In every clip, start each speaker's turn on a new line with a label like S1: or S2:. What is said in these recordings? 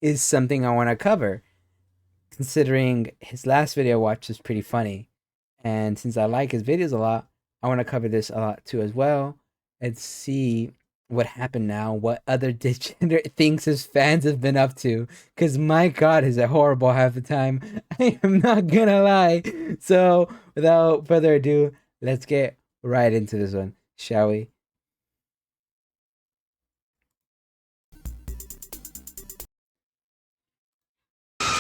S1: is something I want to cover, considering his last video I watched was pretty funny. And since I like his videos a lot, I want to cover this a lot too as well, and see what happened now, what other degenerate things his fans have been up to. Because my god, is it horrible half the time. I am not gonna lie. So without further ado, let's get right into this one, shall we?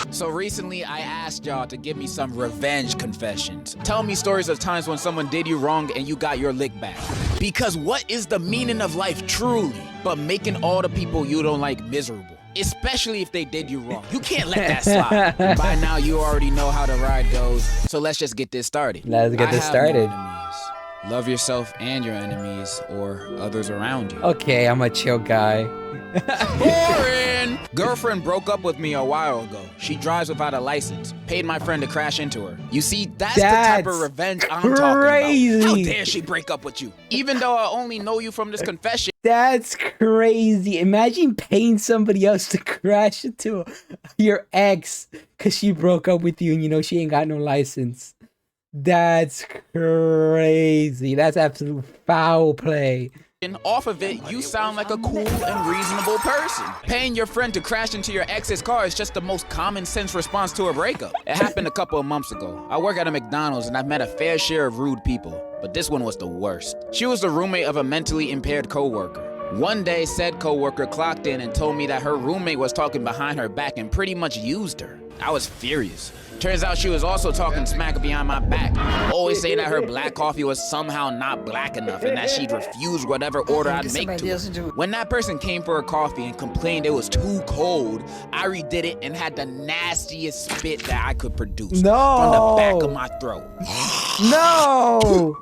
S2: So recently I asked y'all to give me some revenge confessions. Tell me stories of times when someone did you wrong and you got your lick back. Because what is the meaning of life truly but making all the people you don't like miserable? Especially if they did you wrong. You can't let that slide. By now you already know how the ride goes, so let's just get this started.
S1: Let's get this started.
S2: Love yourself and your enemies, or others around you.
S1: Okay, I'm a chill guy.
S2: Boring! Girlfriend broke up with me a while ago. She drives without a license. Paid my friend to crash into her. You see, that's the type of revenge I'm talking about. How dare she break up with you? Even though I only know you from this confession.
S1: That's crazy. Imagine paying somebody else to crash into your ex because she broke up with you and you know she ain't got no license. That's crazy. That's absolute foul play.
S2: Off of it, you sound like a cool and reasonable person. Paying your friend to crash into your ex's car is just the most common sense response to a breakup. It happened a couple of months ago. I work at a McDonald's and I've met a fair share of rude people, but this one was the worst. She was the roommate of a mentally impaired coworker. One day, said coworker clocked in and told me that her roommate was talking behind her back and pretty much used her. I was furious. Turns out she was also talking smack behind my back. Always saying that her black coffee was somehow not black enough and that she'd refuse whatever order I'd make to her. When that person came for her coffee and complained it was too cold, I redid it and had the nastiest spit that I could produce.
S1: No!
S2: From the back of my throat.
S1: No!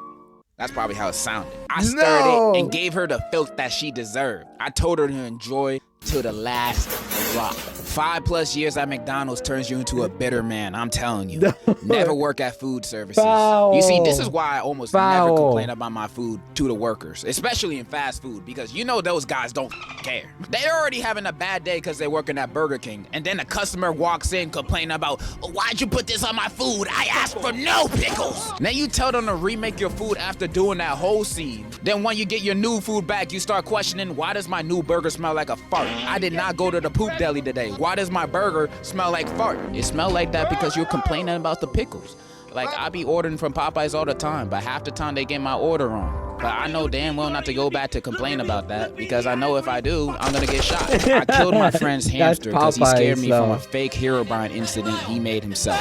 S2: That's probably how it sounded. I stirred it and gave her the filth that she deserved. I told her to enjoy till the last drop. 5+ years at McDonald's turns you into a bitter man, I'm telling you. Never work at food services.
S1: Foul.
S2: You see, this is why I almost never complain about my food to the workers, especially in fast food, because you know those guys don't care. They're already having a bad day because they're working at Burger King, and then a customer walks in complaining about, why'd you put this on my food? I asked for no pickles. Then you tell them to remake your food after doing that whole scene. Then when you get your new food back, you start questioning, why does my new burger smell like a fart? I did not go to the poop deli today. Why does my burger smell like fart? It smelled like that because you're complaining about the pickles. Like, I be ordering from Popeyes all the time, but half the time they get my order wrong. But I know damn well not to go back to complain about that, because I know if I do, I'm gonna get shot. I killed my friend's hamster because he scared me from a fake Herobrine incident he made himself.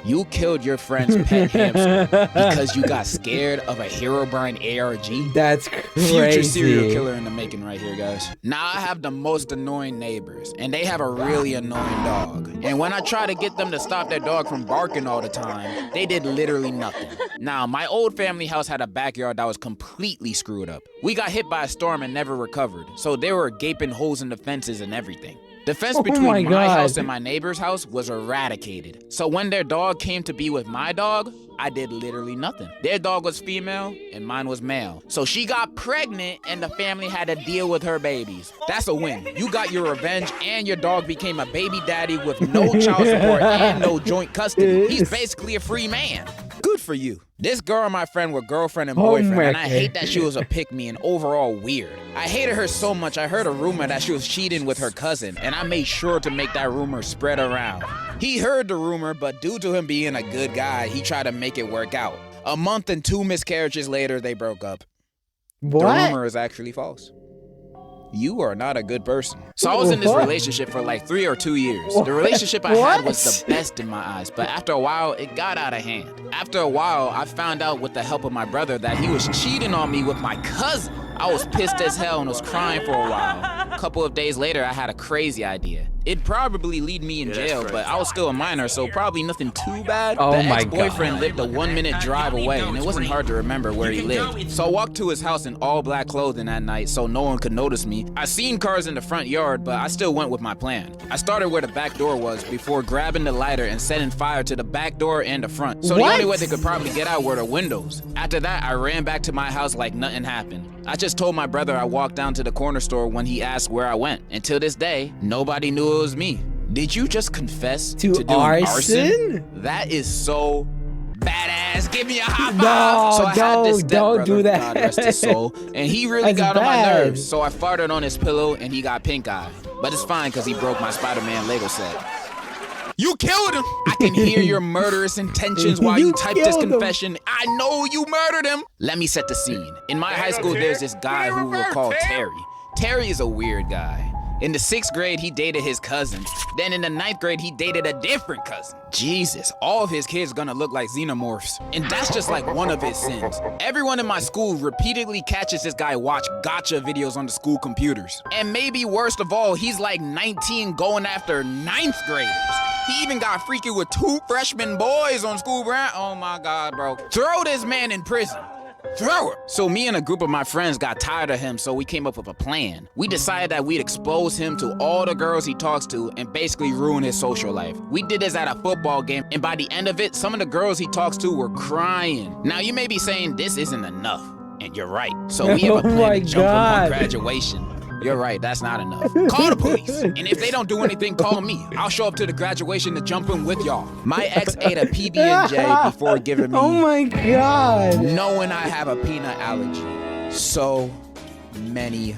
S2: You killed your friend's pet hamster because you got scared of a Herobrine ARG?
S1: That's crazy.
S2: Future serial killer in the making right here, guys. Now I have the most annoying neighbors, and they have a really annoying dog. And when I try to get them to stop their dog from barking all the time, they did literally nothing. Now, my old family house had a backyard that was completely screwed up. We got hit by a storm and never recovered, so there were gaping holes in the fences and everything. The fence between my house and my neighbor's house was eradicated. So when their dog came to be with my dog, I did literally nothing. Their dog was female and mine was male. So she got pregnant and the family had to deal with her babies. That's a win. You got your revenge and your dog became a baby daddy with no child support and no joint custody. He's basically a free man. Good for you. This girl and my friend were girlfriend and boyfriend, and I hate that she was a pick-me and overall weird. I hated her so much, I heard a rumor that she was cheating with her cousin, and I made sure to make that rumor spread around. He heard the rumor, but due to him being a good guy, he tried to make it work out. A month and 2 miscarriages later, they broke up.
S1: What?
S2: The rumor is actually false. You are not a good person. So I was in this relationship for like 3 or 2 years. The relationship I had was the best in my eyes, but after a while, it got out of hand. After a while, I found out with the help of my brother that he was cheating on me with my cousin. I was pissed as hell and was crying for a while. A couple of days later, I had a crazy idea. It'd probably lead me in jail, but I was still a minor, so probably nothing too bad.
S1: Oh
S2: the
S1: my
S2: ex-boyfriend lived a 1-minute drive away, and it wasn't hard to remember where he lived. So I walked to his house in all black clothing that night so no one could notice me. I seen cars in the front yard, but I still went with my plan. I started where the back door was before grabbing the lighter and setting fire to the back door and the front. So the only way they could probably get out were the windows. After that, I ran back to my house like nothing happened. I just told my brother I walked down to the corner store when he asked where I went. And to this day, nobody knew So it was me. Did you just confess
S1: To
S2: doing arson? That is so badass. Give me a high five.
S1: No,
S2: so I had this
S1: don't do that.
S2: God rest his soul. And he really
S1: That's
S2: got on my
S1: bad.
S2: nerves. So I farted on his pillow and he got pink eye. But it's fine because he broke my Spider-Man Lego set. You killed him. I can hear your murderous intentions while you type this confession. I know you murdered him. Let me set the scene. In my high school, there's this guy who we'll call Terry. Terry is a weird guy. In the 6th grade, he dated his cousin. Then in the 9th grade, he dated a different cousin. Jesus, all of his kids gonna look like xenomorphs. And that's just like one of his sins. Everyone in my school repeatedly catches this guy watch gotcha videos on the school computers. And maybe worst of all, he's like 19 going after 9th graders. He even got freaky with 2 freshman boys on school ground. Oh my God, bro. Throw this man in prison. Throw her. So me and a group of my friends got tired of him, so we came up with a plan. We decided that we'd expose him to all the girls he talks to and basically ruin his social life. We did this at a football game, and by the end of it, some of the girls he talks to were crying. Now you may be saying this isn't enough, and you're right. So we have a plan to jump him on graduation. You're right, that's not enough. Call the police. And if they don't do anything, call me. I'll show up to the graduation to jump in with y'all. My ex ate a PB&J before giving me...
S1: Oh my God.
S2: Knowing I have a peanut allergy. So many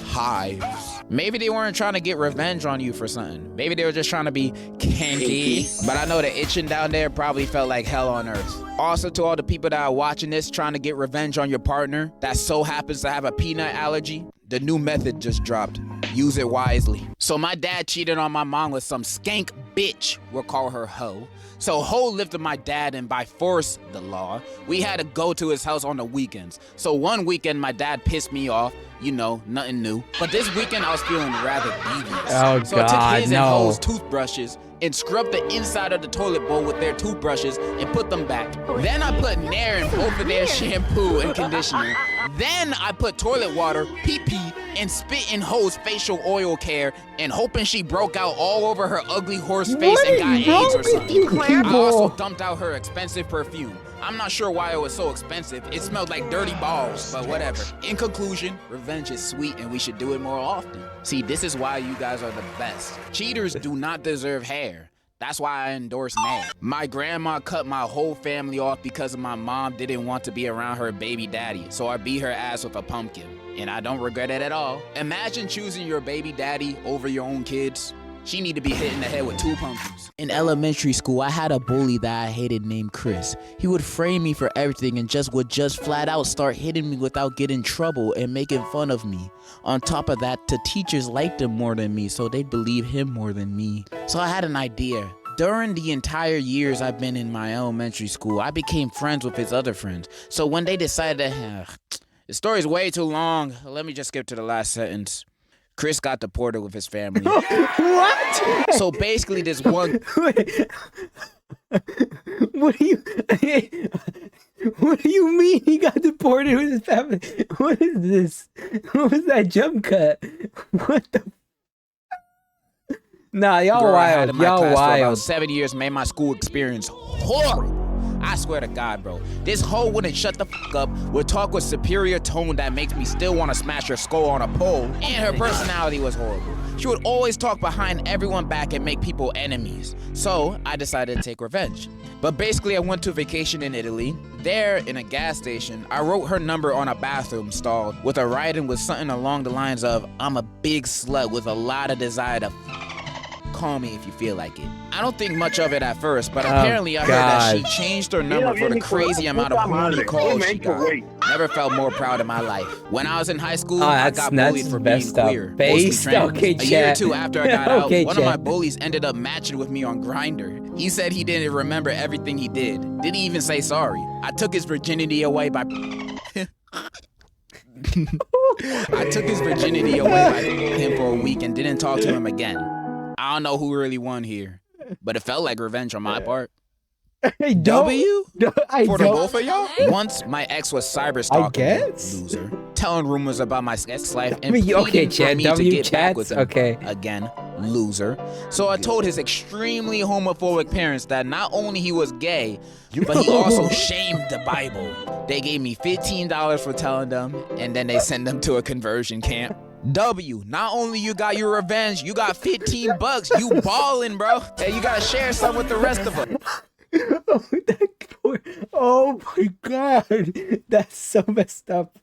S2: hives. Maybe they weren't trying to get revenge on you for something. Maybe they were just trying to be kinky. But I know the itching down there probably felt like hell on earth. Also, to all the people that are watching this trying to get revenge on your partner that so happens to have a peanut allergy, the new method just dropped. Use it wisely. So my dad cheated on my mom with some skank bitch. We'll call her Ho. So Ho lived with my dad, and by force, the law, we had to go to his house on the weekends. So one weekend, my dad pissed me off. You know, nothing new. But this weekend, I was feeling rather devious.
S1: Oh,
S2: so
S1: God,
S2: I took his and
S1: no.
S2: Ho's toothbrushes and scrubbed the inside of the toilet bowl with their toothbrushes and put them back. Then I put Nair in both of their shampoo and conditioner. Then I put toilet water, pee-pee, and spit in Ho's facial oil care and hoping she broke out all over her ugly horse face and got AIDS or something. I also dumped out her expensive perfume. I'm not sure why it was so expensive. It smelled like dirty balls, but whatever. In conclusion, revenge is sweet and we should do it more often. See, this is why you guys are the best. Cheaters do not deserve hair. That's why I endorse Nay. My grandma cut my whole family off because my mom didn't want to be around her baby daddy, so I beat her ass with a pumpkin. And I don't regret it at all. Imagine choosing your baby daddy over your own kids. She need to be hit in the head with 2 pumpkins. In elementary school, I had a bully that I hated named Chris. He would frame me for everything and would flat out start hitting me without getting in trouble and making fun of me. On top of that, the teachers liked him more than me, so they'd believe him more than me. So I had an idea. During the entire years I've been in my elementary school, I became friends with his other friends. So when they decided, the story's way too long, let me just skip to the last sentence. Chris got deported with his family.
S1: What?
S2: So basically this one...
S1: Wait. What do you mean he got deported with his family? What is this? What was that jump cut? What the... Nah, y'all wild. Y'all wild.
S2: For about 7 years made my school experience horrible. I swear to God, bro. This hoe wouldn't shut the fuck up, would talk with superior tone that makes me still want to smash her skull on a pole, and her personality was horrible. She would always talk behind everyone back and make people enemies. So I decided to take revenge. But basically I went to vacation in Italy. There, in a gas station, I wrote her number on a bathroom stall with a writing with something along the lines of, I'm a big slut with a lot of desire to call me if you feel like it. I don't think much of it at first, but apparently I heard that she changed her number for the crazy amount of horny calls she got. Never felt more proud in my life. When I was in high school, I got bullied for being queer, mostly trans. A year or 2 after I got out, one of my bullies ended up matching with me on Grindr. He said he didn't remember everything he did. Didn't even say sorry. I took his virginity away by... I took his virginity away by him for a week and didn't talk to him again. I don't know who really won here, but it felt like revenge on my part. W? For the both of y'all? Once, my ex was cyber stalking me, loser, telling rumors about my ex life and pleading for me to get back with him. Again, loser. So I told his extremely homophobic parents that not only he was gay, but he also shamed the Bible. They gave me $15 for telling them, and then they sent them to a conversion camp. W, not only you got your revenge, you got 15 bucks. You ballin', bro. Hey, you gotta share some with the rest of us.
S1: Oh my god, that's so messed up.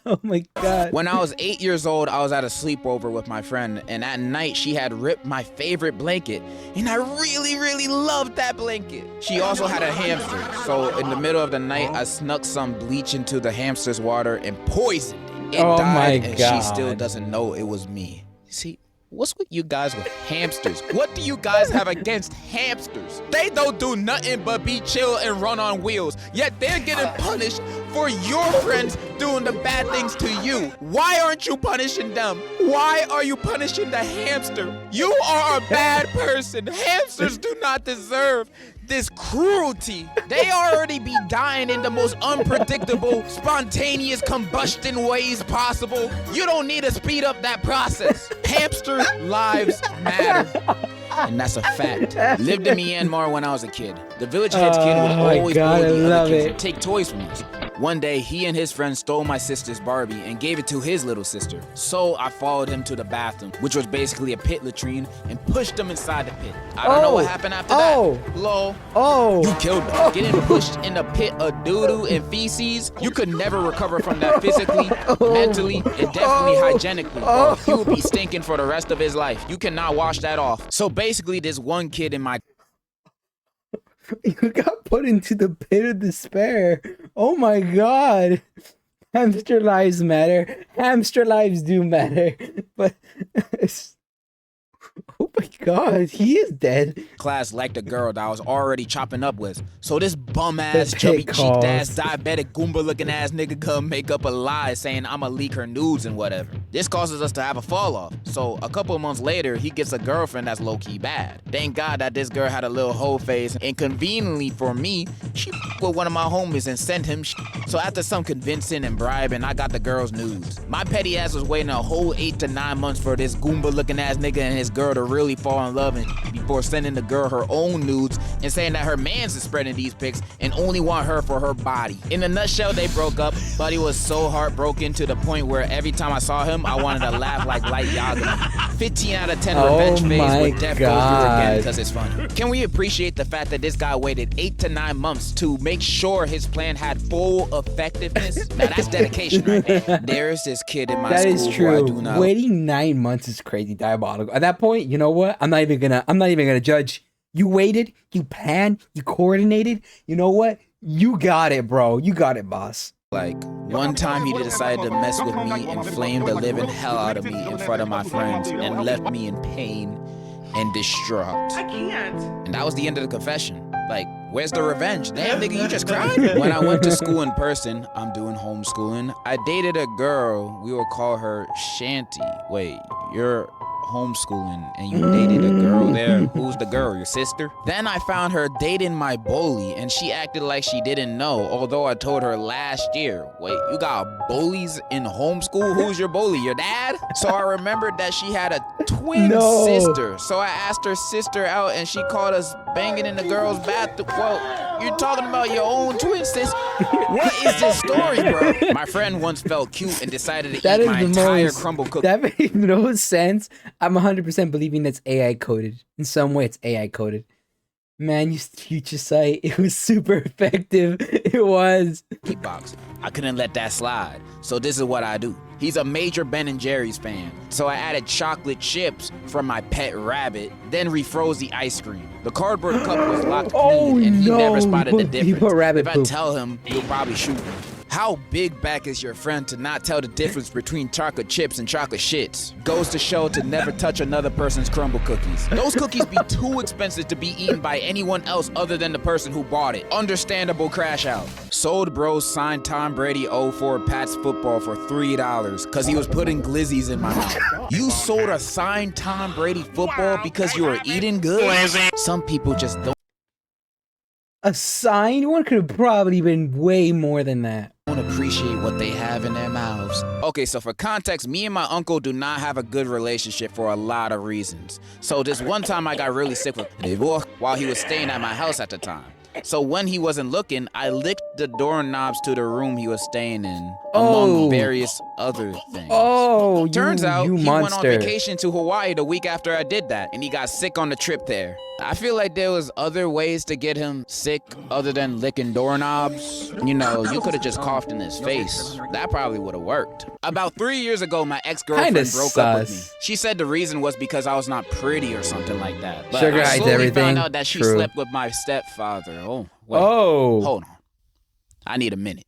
S1: Oh my god.
S2: When I was 8 years old, I was at a sleepover with my friend, and at night she had ripped my favorite blanket, and I really loved that blanket. She also had a hamster, so in the middle of the night I snuck some bleach into the hamster's water and poisoned it. It died, and she still doesn't know it was me. See, what's with you guys with hamsters? What do you guys have against hamsters? They don't do nothing but be chill and run on wheels, yet they're getting punished for your friends doing the bad things to you. Why aren't you punishing them? Why are you punishing the hamster? You are a bad person. Hamsters do not deserve this cruelty. They already be dying in the most unpredictable, spontaneous combustion ways possible. You don't need to speed up that process. Hamster lives matter. And that's a fact. Lived in Myanmar when I was a kid. The village head's kid would always bully the other kids and take toys from us. One day, he and his friend stole my sister's Barbie and gave it to his little sister. So I followed him to the bathroom, which was basically a pit latrine, and pushed him inside the pit. I don't know what happened after that. Lol. You killed him. Getting pushed in a pit of doo-doo and feces, you could never recover from that physically, mentally, and definitely hygienically. He would be stinking for the rest of his life. You cannot wash that off. So basically, this one kid in my...
S1: You got put into the pit of despair. Oh my god. Hamster lives matter. Hamster lives do matter. But oh my god, he is dead.
S2: Class liked a girl that I was already chopping up with. So this bum-ass, chubby-cheeked ass, diabetic, Goomba-looking ass nigga come make up a lie saying I'ma leak her nudes and whatever. This causes us to have a fall-off. So a couple months later, he gets a girlfriend that's low-key bad. Thank God that this girl had a little hoe face, and conveniently for me, she with one of my homies and sent him So after some convincing and bribing, I got the girl's nudes. My petty ass was waiting a whole 8 to 9 months for this Goomba-looking ass nigga and his girl to really fall in love and before sending the girl her own nudes and saying that her mans is spreading these pics and only want her for her body. In a nutshell, they broke up, but he was so heartbroken to the point where every time I saw him, I wanted to laugh like Light Yagami. 15 out of 10 revenge phase with death go through again because it's funny. Can we appreciate the fact that this guy waited 8 to 9 months to make sure his plan had full effectiveness? Now that's dedication right there. There's this kid in my school.
S1: That is true.
S2: Who I do not...
S1: Waiting 9 months is crazy, Diabolical. At that point, you know what? I'm not even gonna judge. You waited, you planned, you coordinated. You know what? You got it, bro. You got it, boss.
S2: Like, one time he decided to mess with me and flame the living hell out of me in front of my friends and left me in pain and distraught.
S3: I can't.
S2: And that was the end of the confession. Like, where's the revenge? Damn, nigga, you just cried? When I went to school in person, I'm doing homeschooling, I dated a girl, we will call her Shanty. Wait, you're homeschooling and you dated a girl there? Who's the girl, your sister? Then I found her dating my bully and she acted like she didn't know, although I told her last year. Wait, you got bullies in homeschool? Who's your bully, your dad? So I remembered that she had a twin sister, so I asked her sister out and she caught us banging in the girl's bathroom. Well, you're talking about your own twin sister. What is this story, bro? My friend once felt cute and decided to eat my entire crumble cookie.
S1: That made no sense. I'm 100% believing that's AI coded. In some way, it's AI coded. Man, you future sight. It was super effective. It was.
S2: Box. I couldn't let that slide. So this is what I do. He's a major Ben & Jerry's fan. So I added chocolate chips from my pet rabbit, then refroze the ice cream. The cardboard cup was locked clean and he never spotted the difference. If I tell him, he'll probably shoot me. How big back is your friend to not tell the difference between chocolate chips and chocolate shits? Goes to show to never touch another person's crumble cookies. Those cookies be too expensive to be eaten by anyone else other than the person who bought it. Understandable crash out. Sold bros signed Tom Brady 04 Pats football for $3 because he was putting glizzies in my mouth. You sold a signed Tom Brady football because you were eating good? Some people just don't.
S1: A signed one could have probably been way more than that.
S2: Don't appreciate what they have in their mouths. Okay, so for context, me and my uncle do not have a good relationship for a lot of reasons. So this one time I got really sick with Devious while he was staying at my house at the time. So when he wasn't looking, I licked the doorknobs to the room he was staying in,
S1: Oh.
S2: among various other things.
S1: Oh,
S2: Turns out
S1: you
S2: he
S1: monster.
S2: went on vacation to Hawaii the week after I did that, and he got sick on the trip there. I feel like there was other ways to get him sick other than licking doorknobs. You know, you could have just coughed in his face. That probably would have worked. About 3 years ago, my ex-girlfriend broke up with me. She said the reason was because I was not pretty or something like that. But
S1: Sugar
S2: I
S1: hides
S2: slowly
S1: everything.
S2: found out that she slept with my stepfather. Oh, wait.
S1: Oh.
S2: Hold on. I need a minute.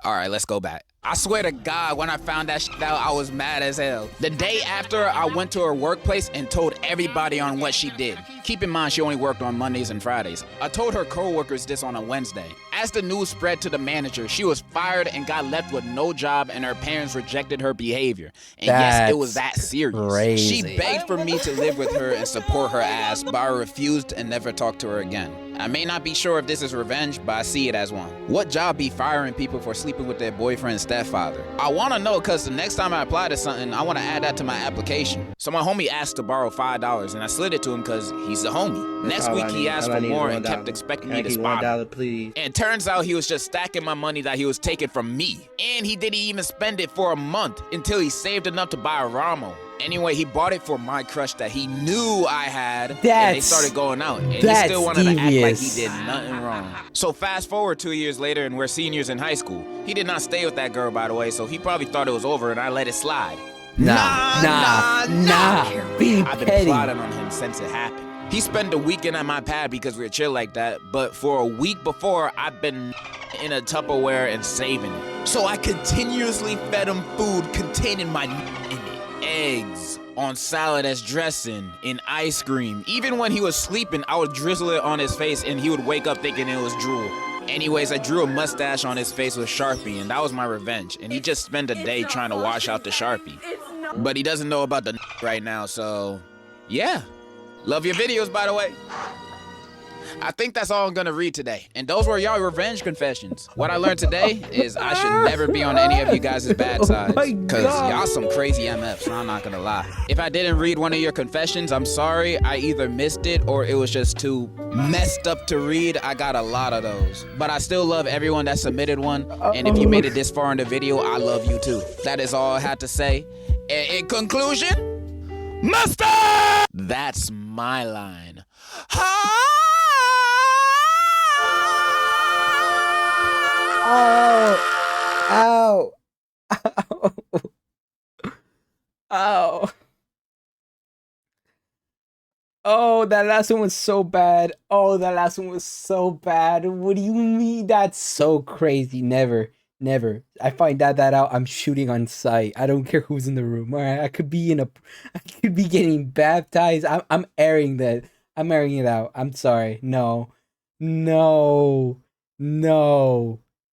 S2: All right, let's go back. I swear to God, when I found that shit out, I was mad as hell. The day after, I went to her workplace and told everybody on what she did. Keep in mind, she only worked on Mondays and Fridays. I told her coworkers this on a Wednesday. As the news spread to the manager, she was fired and got left with no job, and her parents rejected her behavior. And yes, it was that serious.
S1: Crazy.
S2: She begged for me to live with her and support her ass, but I refused and never talked to her again. I may not be sure if this is revenge, but I see it as one. What job be firing people for sleeping with their boyfriend's stepfather? I want to know because the next time I apply to something, I want to add that to my application. So my homie asked to borrow $5, and I slid it to him because he's a homie. Next week, he asked for more and kept expecting me to spot him.
S3: Please.
S2: And turns out he was just stacking my money that he was taking from me. And he didn't even spend it for a month until he saved enough to buy a Ramo. Anyway, he bought it for my crush that he knew I had, and they started going out. And he still wanted to act like he did nothing wrong. So fast forward 2 years later, and we're seniors in high school. He did not stay with that girl, by the way, so he probably thought it was over, and I let it slide.
S1: Nah. Be
S2: I've been
S1: petty.
S2: plotting on him since it happened. He spent the weekend at my pad because we were chill like that, but for a week before, I've been in a Tupperware and saving it. So I continuously fed him food containing my in it. Eggs on salad as dressing, in ice cream. Even when he was sleeping, I would drizzle it on his face and he would wake up thinking it was drool. Anyways, I drew a mustache on his face with Sharpie, and that was my revenge. And he just spent a day trying to wash out the Sharpie. But he doesn't know about the right now, so yeah. Love your videos, by the way. I think that's all I'm gonna read today. And those were y'all revenge confessions. What I learned today is I should never be on any of you guys' bad sides. Cause y'all some crazy MFs, I'm not gonna lie. If I didn't read one of your confessions, I'm sorry. I either missed it or it was just too messed up to read. I got a lot of those. But I still love everyone that submitted one. And if you made it this far in the video, I love you too. That is all I had to say. And in conclusion, mustard! That's my line.
S1: Oh, ow, ow. Oh, that last one was so bad. Oh, that last one was so bad. What do you mean? That's so crazy. Never. I find that out, I'm shooting on sight. I don't care who's in the room. All right, I could be getting baptized. I'm airing that. I'm airing it out. I'm sorry. No.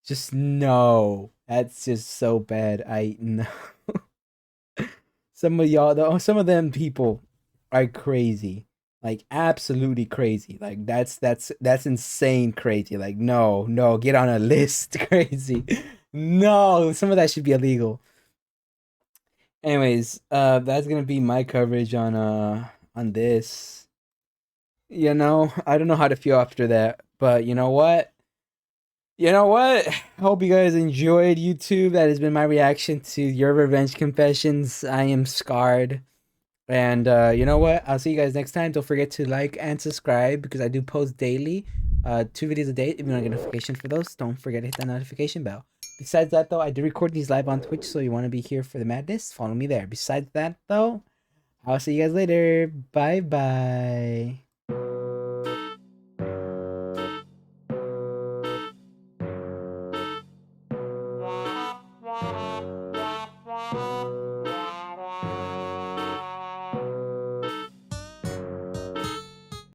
S1: Just no. That's just so bad. No. Some of them people are crazy. Like absolutely crazy. Like that's insane crazy. Like no, get on a list. Crazy. No, some of that should be illegal. Anyways, that's gonna be my coverage on this. You know, I don't know how to feel after that, but you know what? Hope you guys enjoyed YouTube. That has been my reaction to your revenge confessions. I am scarred. And you know what? I'll see you guys next time. Don't forget to like and subscribe because I do post daily. 2 videos a day. If you want to get notification for those, don't forget to hit that notification bell. Besides that, though, I do record these live on Twitch, so you want to be here for the madness, follow me there. Besides that, though, I'll see you guys later. Bye-bye.